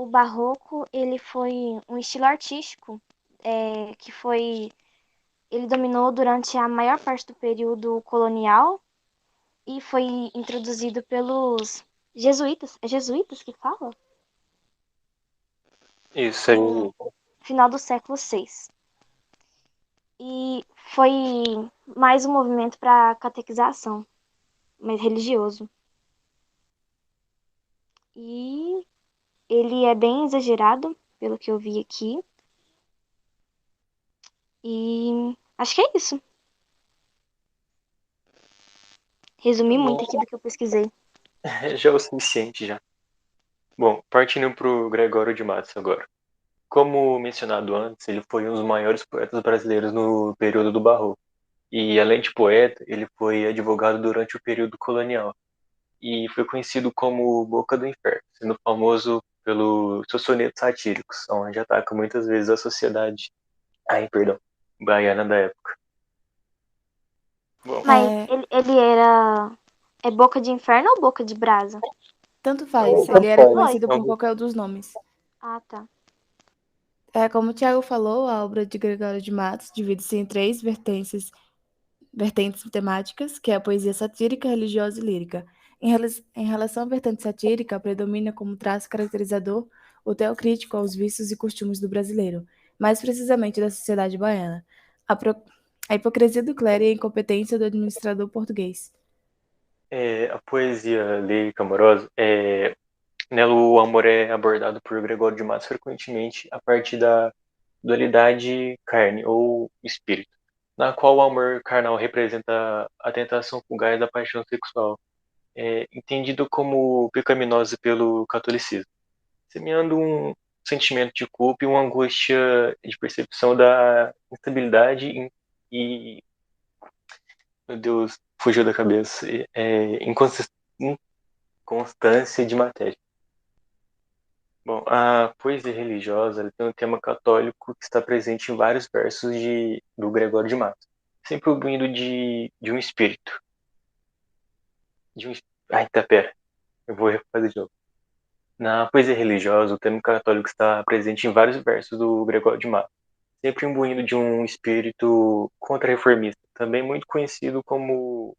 o barroco, ele foi um estilo artístico que foi... Ele dominou durante a maior parte do período colonial e foi introduzido pelos jesuítas. É jesuítas que fala? Isso No aí. final do século VI. E foi mais um movimento para catequização, mais religioso. E ele é bem exagerado, pelo que eu vi aqui. E acho que é isso. Tá Resumi muito bom. aqui do que eu pesquisei. Já é o suficiente já. Bom, partindo para o Gregório de Matos agora. Como mencionado antes, ele foi um dos maiores poetas brasileiros no período do Barroco. E além de poeta, ele foi advogado durante o período colonial e foi conhecido como Boca do Inferno, sendo famoso pelos seus sonetos satíricos, onde ataca muitas vezes a sociedade, perdão, baiana da época. Bom, Mas ele era. É boca de inferno ou boca de brasa? Tanto então, faz, ele tanto era faz. Oi. conhecido por qualquer um dos nomes. Ah, tá. Como o Tiago falou, a obra de Gregório de Matos divide-se em três vertentes temáticas, que é a poesia satírica, religiosa e lírica. Em relação à vertente satírica, predomina como traço caracterizador o teocrítico aos vícios e costumes do brasileiro, mais precisamente da sociedade baiana, a, pro- a hipocrisia do clero e a incompetência do administrador português. A poesia lírica amorosa, nela o amor é abordado por Gregório de Matos frequentemente a partir da dualidade carne ou espírito, na qual o amor carnal representa a tentação fugaz da paixão sexual, entendido como pecaminosa pelo catolicismo, semeando um sentimento de culpa e uma angústia de percepção da instabilidade e meu Deus, fugiu da cabeça, inconstância de matéria. Bom, a poesia religiosa ela tem um tema católico que está presente em vários versos do Gregório de Matos, sempre imbuído de um espírito. De um, ai, tá, pera, eu vou refazer de novo. Na poesia religiosa, o tema católico está presente em vários versos do Gregório de Matos, sempre imbuído de um espírito contra-reformista, também muito conhecido como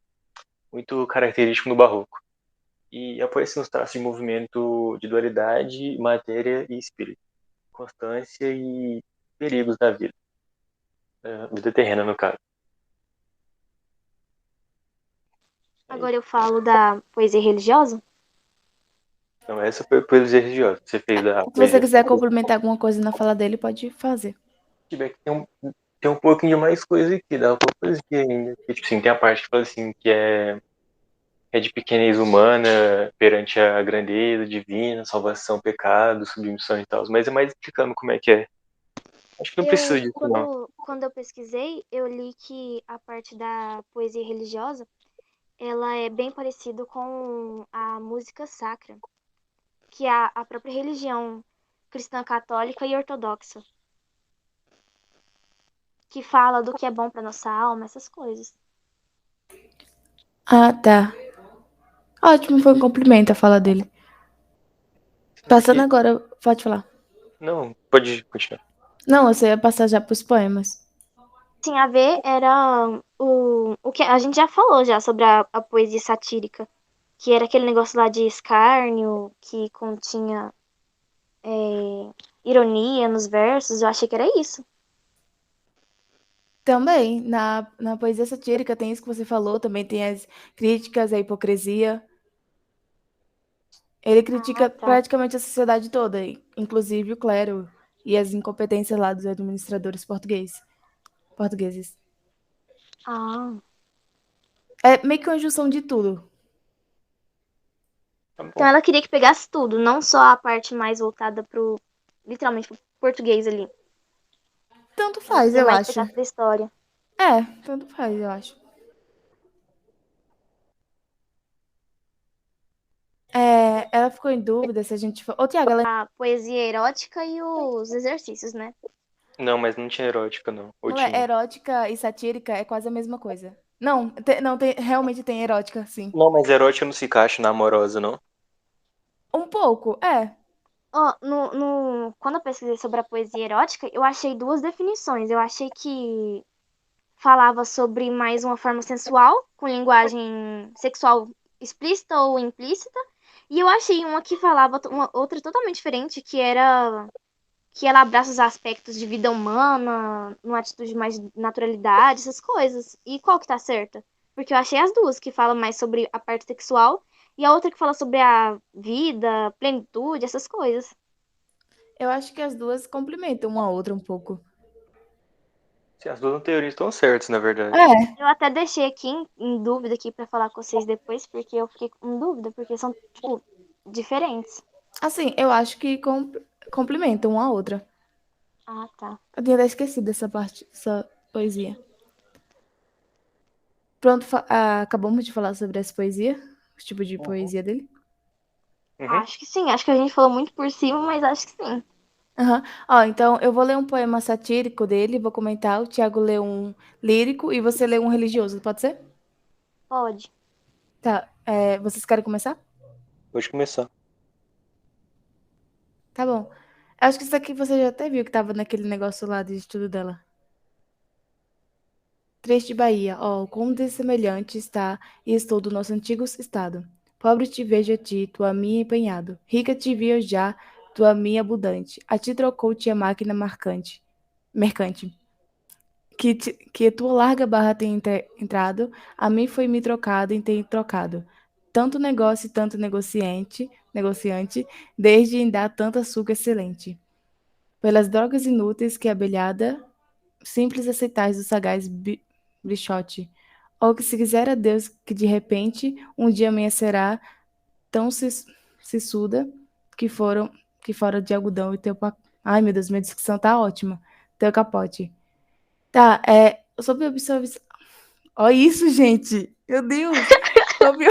muito característico no Barroco. E apoia-se nos traços de movimento de dualidade, matéria e espírito, constância e perigos da vida, vida terrena no caso. Agora eu falo da poesia religiosa. Então essa foi a poesia religiosa. Você fez a Se você poesia. quiser complementar alguma coisa na fala dele, pode fazer. Tiver que tem um pouquinho de mais coisa aqui, dá uma coisa aqui ainda. Que, tipo assim, tem a parte que fala assim, que é de pequenez humana perante a grandeza divina, salvação, pecado, submissão e tal. Mas é mais explicando como é que é. Acho que não precisa Eu, disso, não. quando eu pesquisei, eu li que a parte da poesia religiosa, ela é bem parecido com a música sacra, que é a própria religião cristã católica e ortodoxa, que fala do que é bom para nossa alma, essas coisas. Ah, tá. Ótimo, foi um cumprimento a fala dele. Passando E, agora, pode falar. não, pode continuar. Não, você ia passar já para os poemas. Tinha a ver era o que a gente já falou já sobre a poesia satírica, que era aquele negócio lá de escárnio, que continha ironia nos versos. Eu achei que era isso. Também, na poesia satírica tem isso que você falou, também tem as críticas à hipocrisia. Ele critica Ah, tá. praticamente a sociedade toda, inclusive o clero e as incompetências lá dos administradores portugueses. Ah. É meio que uma junção de tudo. Tá Então bom. ela queria que pegasse tudo, não só a parte mais voltada pro, literalmente, pro português ali. Tanto Ela faz, queria eu mais acho. pegar da história. Tanto faz, eu acho. Ela ficou em dúvida se a gente. Ô, Tiago, ela A poesia erótica e os exercícios, né? Não, mas não tinha erótica, não. Ou não é tinha? erótica e satírica, é quase a mesma coisa. Não, não tem, realmente tem erótica, sim. Não, mas erótica não se encaixa na amorosa, não. Um pouco, é. Ó, quando eu pesquisei sobre a poesia erótica, eu achei duas definições. Eu achei que falava sobre mais uma forma sensual, com linguagem sexual explícita ou implícita. E eu achei uma que falava uma outra totalmente diferente, que era que ela abraça os aspectos de vida humana, numa atitude mais de naturalidade, essas coisas. E qual que tá certa? Porque eu achei as duas, que falam mais sobre a parte sexual e a outra que fala sobre a vida, plenitude, essas coisas. Eu acho que as duas complementam uma a outra um pouco. Se as duas teorias estão certas, na verdade. É, Eu até deixei aqui em dúvida aqui pra falar com vocês depois, porque eu fiquei com dúvida, porque são, tipo, diferentes. assim, eu acho que complementam uma a outra. Ah, tá. Eu tinha até esquecido dessa parte, dessa poesia. Pronto, acabamos de falar sobre essa poesia, o tipo de Uhum. poesia dele. Uhum. Acho que sim. Acho que a gente falou muito por cima, mas acho que sim. Aham. Ó, então eu vou ler um poema satírico dele, vou comentar, o Thiago lê um lírico e você lê um religioso, pode ser? Pode. Tá, vocês querem começar? Pode começar. Tá bom. Acho que isso aqui você já até viu que tava naquele negócio lá de estudo dela. Trecho de Bahia, ó, quão dessemelhante está e estou do nosso antigo estado. Pobre te vejo a ti, tu a mim empenhado. Rica te vi eu já, tu a mim abundante. A ti trocou-te a máquina mercante. Que tua larga barra tem entrado, a mim foi me trocado e tem trocado. Tanto negócio e tanto negociante, desde em dar tanto açúcar excelente. Pelas drogas inúteis que a abelhada simples aceitais do sagaz bichote. Ou que se quiser a Deus que de repente um dia amanhecerá tão sissuda que foram que fora de algodão e teu Ai, meu Deus, minha dicção tá ótima. Teu capote. Tá, sobre absorção. Ó isso, gente. Meu Deus. Sobre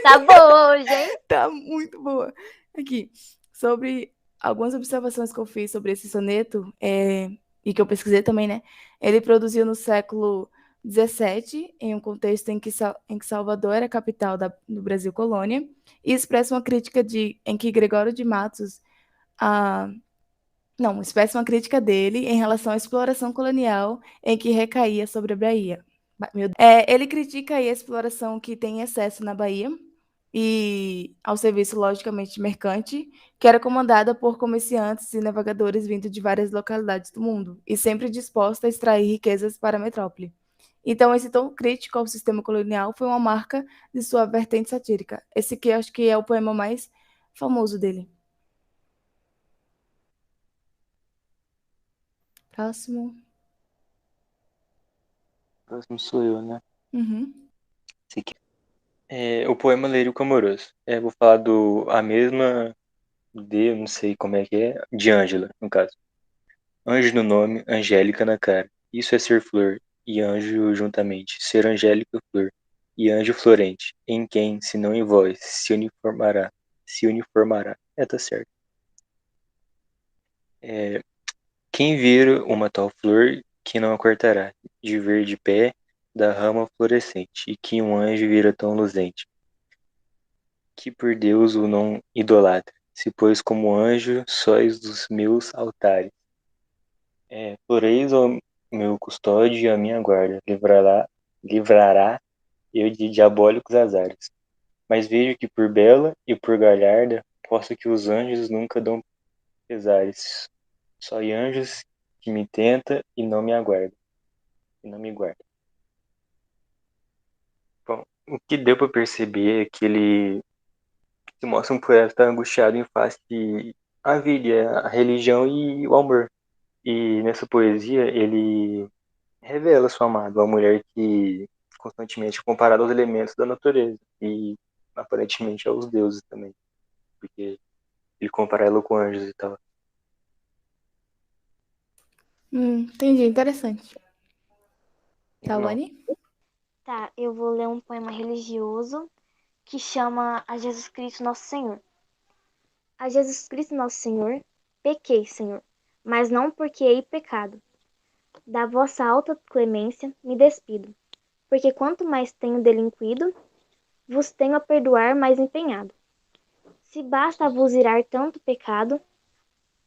Tá boa hoje, hein? Tá muito boa. Aqui, sobre algumas observações que eu fiz sobre esse soneto, e que eu pesquisei também, né? Ele produziu no século XVII, em um contexto em que Salvador era a capital do Brasil colônia, e expressa uma crítica em que Gregório de Matos, a, não, expressa uma crítica dele em relação à exploração colonial em que recaía sobre a Bahia. Ele critica aí a exploração que tem em excesso na Bahia e ao serviço, logicamente, mercante, que era comandada por comerciantes e navegadores vindo de várias localidades do mundo e sempre disposta a extrair riquezas para a metrópole. Então, esse tom crítico ao sistema colonial foi uma marca de sua vertente satírica. Esse aqui acho que é o poema mais famoso dele. Próximo. Próximo sou eu, né? Uhum. Esse aqui. O poema Lírico Amoroso. Vou falar a mesma eu não sei como é que é, de Ângela, no caso. Anjo no nome, Angélica na cara. Isso é ser flor, e anjo juntamente. Ser angélica flor, e anjo florente. Em quem, se não em vós, se uniformará. Se uniformará. Tá certo. É, quem vira uma tal flor que não a cortará, de verde pé da rama florescente, e que um anjo vira tão luzente, que por Deus o não idolatra, se pôs como anjo sóis dos meus altares. Floreis o meu custódio e a minha guarda, livrará eu de diabólicos azares. Mas vejo que por bela e por galharda, posso que os anjos nunca dão pesares. Só anjos que me tenta e não me aguarda, e não me guarda. Bom, o que deu para perceber é que ele se mostra um poeta angustiado em face à vida, a religião e o amor. E nessa poesia ele revela sua amada, uma mulher que constantemente é comparada aos elementos da natureza e aparentemente aos deuses também, porque ele compara ela com anjos e tal. Entendi, interessante. Não, Tawane? Tá, eu vou ler um poema religioso que chama A Jesus Cristo Nosso Senhor. A Jesus Cristo Nosso Senhor, pequei, Senhor, mas não porque hei pecado. Da vossa alta clemência me despido, porque quanto mais tenho delinquido, vos tenho a perdoar mais empenhado. Se basta a vos irar tanto pecado,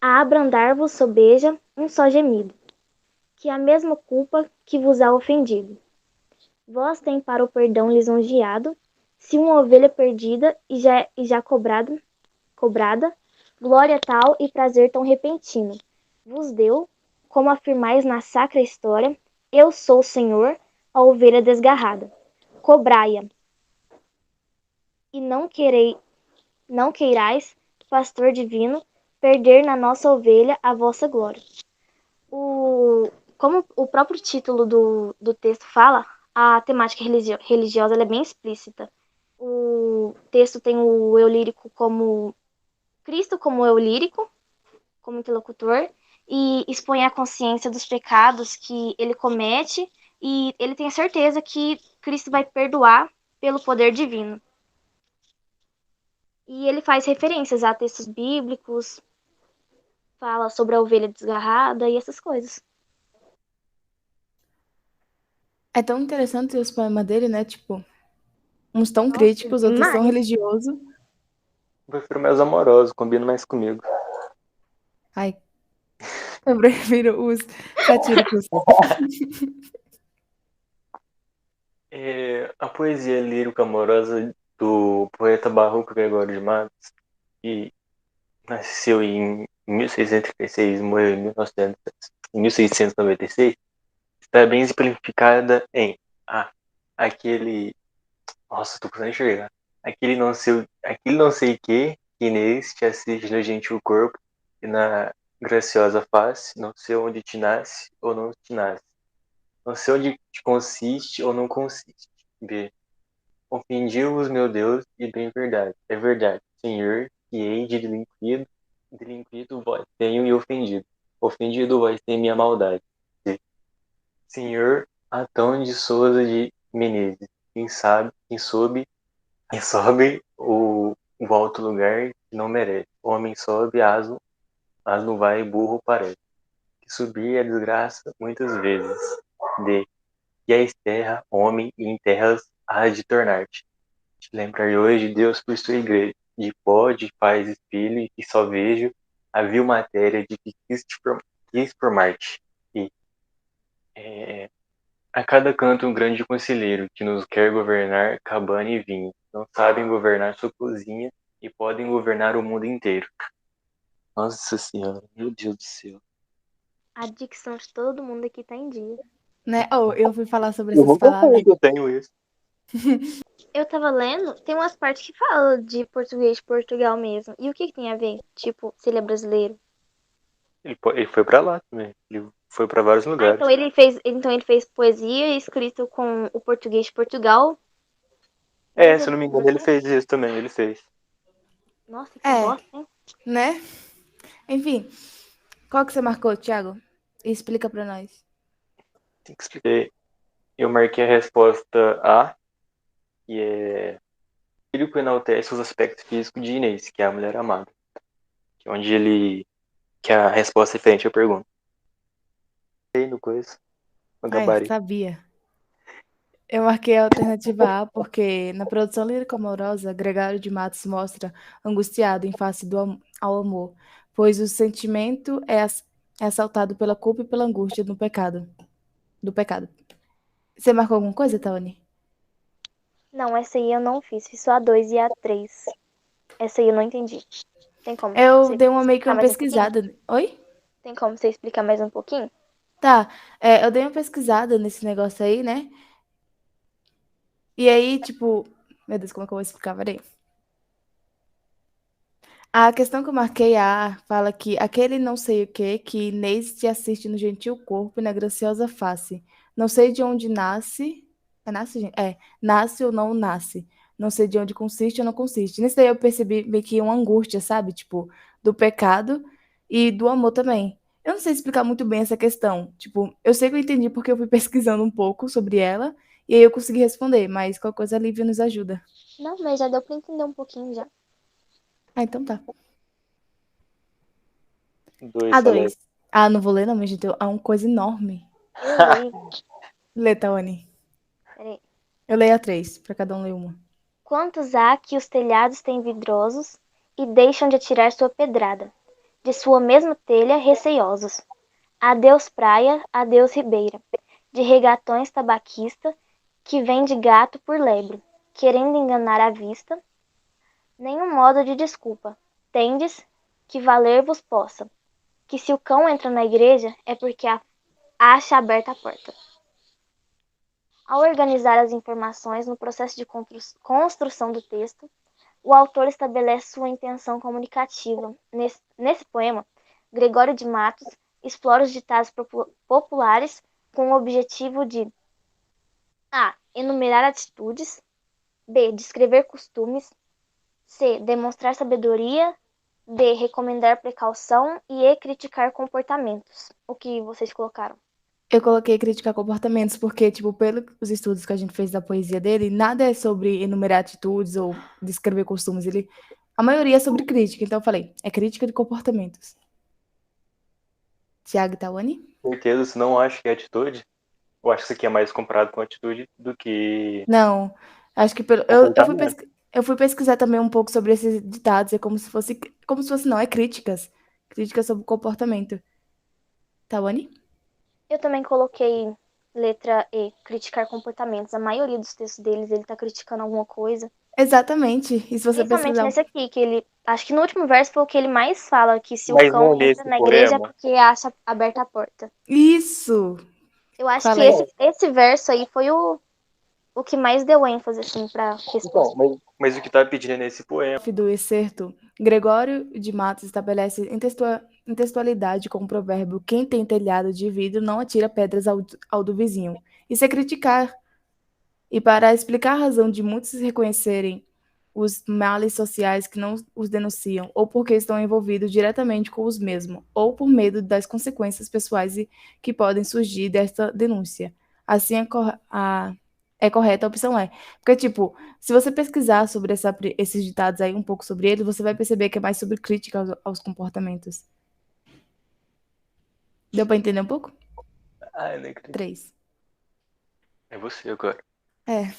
a abrandar-vos sobeja um só gemido, que a mesma culpa que vos há ofendido. Vós tem para o perdão lisonjeado, se uma ovelha perdida e já cobrada, glória tal e prazer tão repentino, vos deu, como afirmais na sacra história, eu sou o Senhor, a ovelha desgarrada. Cobrai-a, e não queirais, pastor divino, perder na nossa ovelha a vossa glória. Como o próprio título do texto fala, a temática religiosa ela é bem explícita. O texto tem o eu lírico como Cristo como eu lírico, como interlocutor, e expõe a consciência dos pecados que ele comete, e ele tem a certeza que Cristo vai perdoar pelo poder divino. E ele faz referências a textos bíblicos, fala sobre a ovelha desgarrada e essas coisas. É tão interessante os poemas dele, né? Tipo, uns tão Nossa, críticos, outros tão demais. religiosos. Eu prefiro mais amoroso, combina mais comigo. Ai, eu prefiro os satíricos. A poesia lírica amorosa do poeta barroco Gregório de Matos, que nasceu em 1636 e morreu em 1696, está bem exemplificada em aquele. Nossa, tô precisando enxergar. Aquele não sei que nesse te assiste no gentil corpo e na graciosa face, não sei onde te nasce ou não te nasce. Não sei onde te consiste ou não consiste. B. Ofendi-vos, meu Deus, e bem verdade. É verdade, Senhor, que hei de delinquido vós tenho e ofendido. Ofendido vós tem minha maldade. C. Senhor Atão de Souza de Menezes, quem sobe o alto lugar que não merece. Homem sobe, asno vai, burro parece. Que subir é desgraça muitas vezes. D. E és terra, homem, e em terras há de tornar-te. Te lembrar hoje, Deus, por sua igreja, de pó, de paz, espelho, e que só vejo a vil matéria de que quis formar-te. E a cada canto um grande conselheiro, que nos quer governar cabana e vinho. Não sabem governar sua cozinha e podem governar o mundo inteiro. Nossa Senhora, meu Deus do céu. A dicção de todo mundo aqui tá em dia. Né? Oh, eu fui falar sobre Eu essas nunca falei palavras. que eu tenho isso. Eu tava lendo, tem umas partes que falam de português de Portugal mesmo. E o que tem a ver? Tipo, se ele é brasileiro. Ele foi pra lá também. Ele foi pra vários Ah, lugares. então ele fez poesia escrito com o português de Portugal. Mas Se eu ele não me é engano, ele brasileiro? fez isso também. Ele fez. Nossa, que É, bosta, hein? né? Enfim, qual que você marcou, Thiago? Explica pra nós. Tem que explicar. Eu marquei a resposta A, que é filho que enaltece os aspectos físicos de Inês, que é a mulher amada. Que é onde ele. Que é a resposta é referente à pergunta. Aí no coisa, no Ai, gabarito. sabia. Eu marquei a alternativa A porque na produção lírico-amorosa, Gregário de Matos mostra angustiado em face ao amor, pois o sentimento é assaltado pela culpa e pela angústia do pecado. Você marcou alguma coisa, Taone? Não, essa aí eu não fiz. Fiz só a 2 e a 3. Essa aí eu não entendi. Tem como Eu você dei uma meio que explicar uma mais um pouquinho? pesquisada. Oi? Tem como você explicar mais um pouquinho? Tá, eu dei uma pesquisada nesse negócio aí, né? E aí, tipo, meu Deus, como é que eu vou explicar? Peraí. A questão que eu marquei A fala que aquele não sei o que Inês te assiste no gentil corpo e na graciosa face. Não sei de onde nasce. É nasce, gente? É, nasce ou não nasce. Não sei de onde consiste ou não consiste. Nisso daí eu percebi meio que uma angústia, sabe? Tipo, do pecado e do amor também. Eu não sei explicar muito bem essa questão. Tipo, eu sei que eu entendi porque eu fui pesquisando um pouco sobre ela e aí eu consegui responder, mas qualquer coisa a Lívia nos ajuda. Não, mas já deu pra entender um pouquinho já. Ah, então tá. Dois, A2. Salete. Ah, não vou ler não, mas gente, é uma coisa enorme. Eu leio. Lê, Taone. Peraí. Eu leio a 3, pra cada um ler uma. Quantos há que os telhados têm vidrosos e deixam de atirar sua pedrada? de sua mesma telha receiosos. Adeus praia, adeus ribeira, de regatões tabaquista, que vende gato por lebre, querendo enganar a vista, nenhum modo de desculpa, tendes que valer-vos possa, que se o cão entra na igreja é porque acha aberta a porta. Ao organizar as informações no processo de construção do texto, o autor estabelece sua intenção comunicativa. Nesse poema, Gregório de Matos explora os ditados populares com o objetivo de a. Enumerar atitudes, b. Descrever costumes, c. Demonstrar sabedoria, d. Recomendar precaução e e. Criticar comportamentos. O que vocês colocaram? Eu coloquei criticar comportamentos porque, tipo, pelos estudos que a gente fez da poesia dele, nada é sobre enumerar atitudes ou descrever costumes. A maioria é sobre crítica, então eu falei, é crítica de comportamentos. Tiago e Tawane? Certeza, você não acha que é atitude? Eu acho que isso aqui é mais comparado com atitude do que Não, acho que comportamento. eu fui pesquisar também um pouco sobre esses ditados, é como se fosse não, é críticas. Críticas sobre comportamento. Tawane? Eu também coloquei letra E, criticar comportamentos. A maioria dos textos deles, ele tá criticando alguma coisa. Exatamente. E se você Principalmente pesquisar. nesse aqui, que ele. Acho que no último verso foi o que ele mais fala, que se o Mas cão não entra nesse na igreja é poema. porque acha aberta a porta. Isso! Eu acho que Fala aí. esse verso aí foi o que mais deu ênfase, assim, pra Então, resposta. mas o que tá pedindo é nesse poema. Do excerto, Gregório de Matos estabelece intextualidade com o provérbio: quem tem telhado de vidro não atira pedras ao do vizinho. Isso é criticar. E para explicar a razão de muitos reconhecerem os males sociais que não os denunciam, ou porque estão envolvidos diretamente com os mesmos, ou por medo das consequências pessoais que podem surgir desta denúncia. Assim, é correta a opção é. Porque, tipo, se você pesquisar sobre esses ditados aí, um pouco sobre eles, você vai perceber que é mais sobre crítica aos comportamentos. Deu para entender um pouco? Ah, eu não acredito. 3. É você agora. É,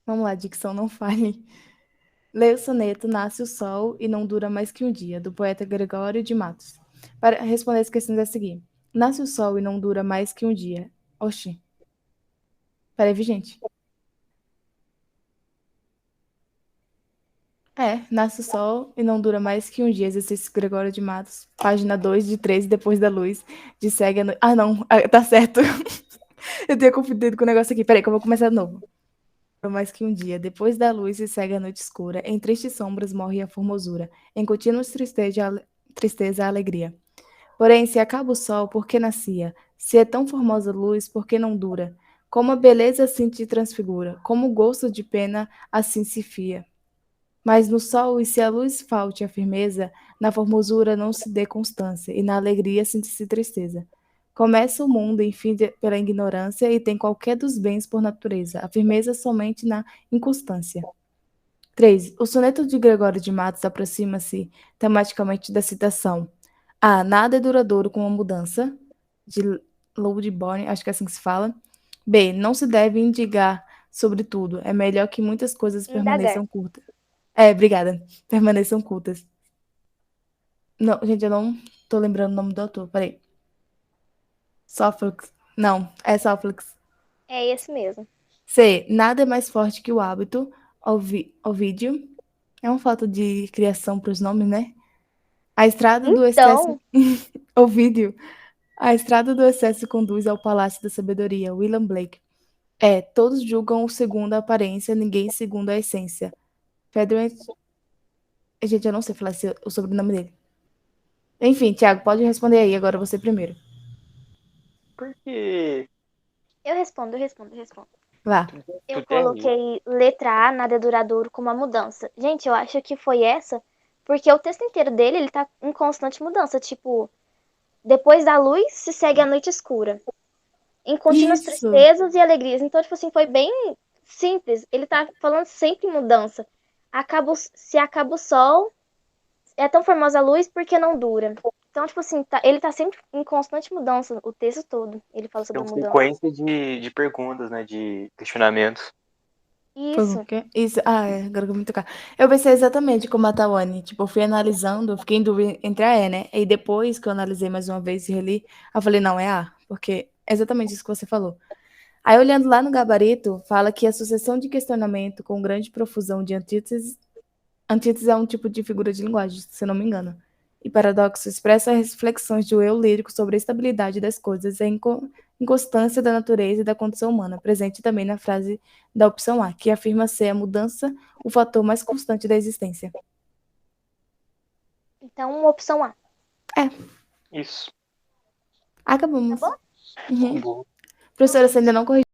vamos lá, dicção não falhe. Leia o soneto Nasce o Sol e Não Dura Mais Que um Dia, do poeta Gregório de Matos. Para responder as questões a seguir. Nasce o sol e não dura mais que um dia. Oxi. Peraí, gente. Nasce o sol e não dura mais que um dia. Exercício Gregório de Matos. Página 2 de 3, depois da luz. De segue a noite. Ah, não. Tá certo. Eu tinha confundido com o negócio aqui. Peraí, que eu vou começar de novo. Mais que um dia, depois da luz se segue a noite escura, em tristes sombras morre a formosura, em contínuas tristeza a alegria. Porém, se acaba o sol, por que nascia? Se é tão formosa luz, por que não dura? Como a beleza assim te transfigura, como o gosto de pena assim se fia. Mas no sol, e se a luz falte a firmeza, na formosura não se dê constância, e na alegria sente-se tristeza. Começa o mundo, enfim, pela ignorância, e tem qualquer dos bens por natureza, a firmeza somente na inconstância. 3. O soneto de Gregório de Matos aproxima-se tematicamente da citação A. Nada é duradouro com a mudança, de Loudsbourne, acho que é assim que se fala. B. Não se deve indigar sobre tudo, é melhor que muitas coisas Indagar. permaneçam curtas. Obrigada. Permaneçam cultas. Não, gente, eu não tô lembrando o nome do autor. Peraí. Sófocles. Não, é Sófocles. É esse mesmo. C. Nada é mais forte que o hábito. Ovídio. É uma falta de criação para os nomes, né? A estrada do excesso. Então, Ovídio. A estrada do excesso conduz ao palácio da sabedoria. William Blake. Todos julgam o segundo a aparência, ninguém segundo a essência. Frederick. Gente, eu não sei falar o sobrenome dele. Enfim, Thiago, pode responder aí, agora você primeiro. Porque eu respondo. Vá. Eu tu tem aí. coloquei letra A, nada é duradouro como a mudança. Gente, eu acho que foi essa, porque o texto inteiro dele, ele tá em constante mudança. Tipo, depois da luz se segue a noite escura. Em contínuas Isso. tristezas e alegrias. Então, tipo assim, foi bem simples. Ele tá falando sempre em mudança. Se acaba o sol, é tão formosa a luz porque não dura. Então, tipo assim, ele tá sempre em constante mudança, o texto todo. Ele fala Tem sobre a uma mudança. sequência de perguntas, né? De questionamentos. Foi Isso. o quê? Isso, agora que eu vou me tocar. Eu pensei exatamente como a Tawane, tipo, eu fui analisando, eu fiquei em dúvida entre a E, né? E depois que eu analisei mais uma vez e reli, eu falei, não, é A, porque é exatamente isso que você falou. Aí, olhando lá no gabarito, fala que a sucessão de questionamento com grande profusão de antítese é um tipo de figura de linguagem, se eu não me engano. E paradoxo expressa reflexões do eu lírico sobre a estabilidade das coisas e a inconstância da natureza e da condição humana, presente também na frase da opção A, que afirma ser a mudança o fator mais constante da existência. Então, opção A. Isso. Acabamos. Tá bom? Uhum. Bom. Professora, você ainda não corrigiu